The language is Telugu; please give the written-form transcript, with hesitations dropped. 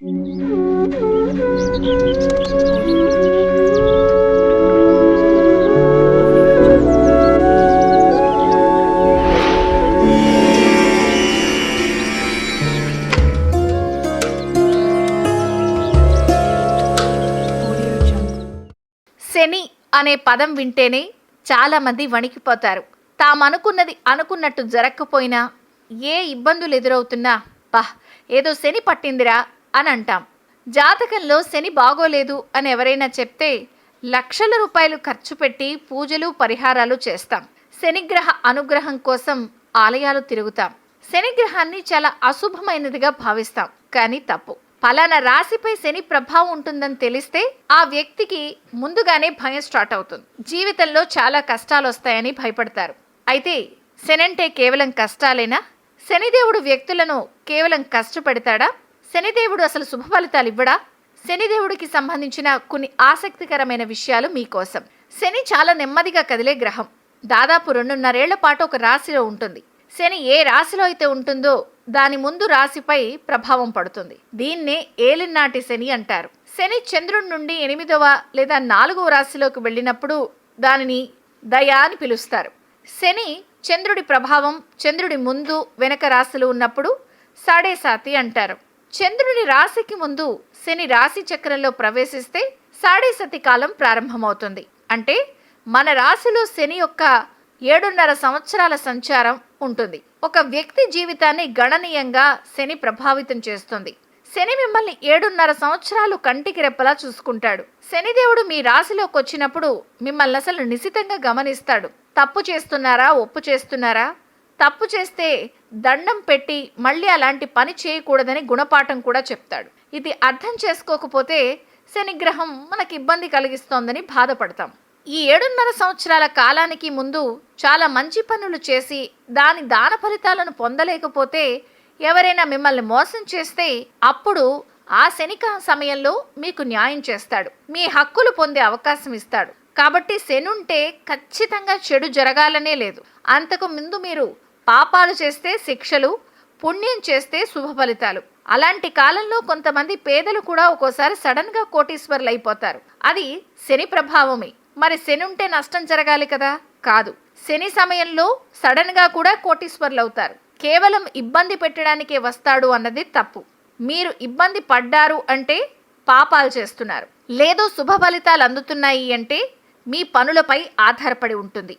శని అనే పదం వింటేనే చాలామంది వణికిపోతారు. తామనుకున్నది అనుకున్నట్టు జరగకపోయినా, ఏ ఇబ్బందులు ఎదురవుతున్నా ఏదో శని పట్టిందిరా అని అంటాం. జాతకంలో శని బాగోలేదు అని ఎవరైనా చెప్తే లక్షల రూపాయలు ఖర్చు పెట్టి పూజలు పరిహారాలు చేస్తాం. శనిగ్రహ అనుగ్రహం కోసం ఆలయాలు తిరుగుతాం. శనిగ్రహాన్ని చాలా అశుభమైనదిగా భావిస్తాం. కానీ తప్పు. ఫలానా రాశిపై శని ప్రభావం ఉంటుందని తెలిస్తే ఆ వ్యక్తికి ముందుగానే భయం స్టార్ట్ అవుతుంది. జీవితంలో చాలా కష్టాలు వస్తాయని భయపడతారు. అయితే శని అంటే కేవలం కష్టాలేనా? శనిదేవుడు వ్యక్తులను కేవలం కష్టపెడతాడా? శనిదేవుడు అసలు శుభ ఫలితాలు ఇవ్వడా? శనిదేవుడికి సంబంధించిన కొన్ని ఆసక్తికరమైన విషయాలు మీకోసం. శని చాలా నెమ్మదిగా కదిలే గ్రహం. దాదాపు 2.5 ఏళ్ల పాటు ఒక రాశిలో ఉంటుంది. శని ఏ రాశిలో అయితే ఉంటుందో దాని ముందు రాశిపై ప్రభావం పడుతుంది. దీన్నే ఏలినాటి శని అంటారు. శని చంద్రుడి నుండి 8వ లేదా 4వ రాశిలోకి వెళ్ళినప్పుడు దానిని దయ అని పిలుస్తారు. శని చంద్రుడి ప్రభావం చంద్రుడి ముందు వెనక రాశులు ఉన్నప్పుడు సాడే సాతి అంటారు. చంద్రుడి రాశికి ముందు శని రాశి చక్రంలో ప్రవేశిస్తే సాడే సతి కాలం ప్రారంభమవుతుంది. అంటే మన రాశిలో శని యొక్క 7.5 సంవత్సరాల సంచారం ఉంటుంది. ఒక వ్యక్తి జీవితాన్ని గణనీయంగా శని ప్రభావితం చేస్తుంది. శని మిమ్మల్ని 7.5 సంవత్సరాలు కంటికి రెప్పలా చూసుకుంటాడు. శనిదేవుడు మీ రాశిలోకి వచ్చినప్పుడు మిమ్మల్ని అసలు నిశితంగా గమనిస్తాడు. తప్పు చేస్తున్నారా, ఒప్పు చేస్తున్నారా? తప్పు చేస్తే దండం పెట్టి మళ్ళీ అలాంటి పని చేయకూడదని గుణపాఠం కూడా చెప్తాడు. ఇది అర్థం చేసుకోకపోతే శనిగ్రహం మనకి ఇబ్బంది కలిగిస్తోందని బాధపడతాం. ఈ 7.5 సంవత్సరాల కాలానికి ముందు చాలా మంచి పనులు చేసి దాని దాన ఫలితాలను పొందలేకపోతే ఎవరైనా మిమ్మల్ని మోసం చేస్తే అప్పుడు ఆ శనిక సమయంలో మీకు న్యాయం చేస్తాడు. మీ హక్కులు పొందే అవకాశం ఇస్తాడు. కాబట్టి శని ఉంటే ఖచ్చితంగా చెడు జరగాలనే లేదు. అంతకు ముందు మీరు పాపాలు చేస్తే శిక్షలు, పుణ్యం చేస్తే శుభ ఫలితాలు. అలాంటి కాలంలో కొంతమంది పేదలు కూడా ఒక్కోసారి సడన్గా కోటీశ్వర్లు అయిపోతారు. అది శని ప్రభావమే. మరి శని ఉంటే నష్టం జరగాలి కదా? కాదు. శని సమయంలో సడన్గా కూడా కోటీశ్వర్లు అవుతారు. కేవలం ఇబ్బంది పెట్టడానికే వస్తాడు అన్నది తప్పు. మీరు ఇబ్బంది పడ్డారు అంటే పాపాలు చేస్తున్నారు. లేదు శుభ ఫలితాలు అందుతున్నాయి అంటే మీ పనులపై ఆధారపడి ఉంటుంది.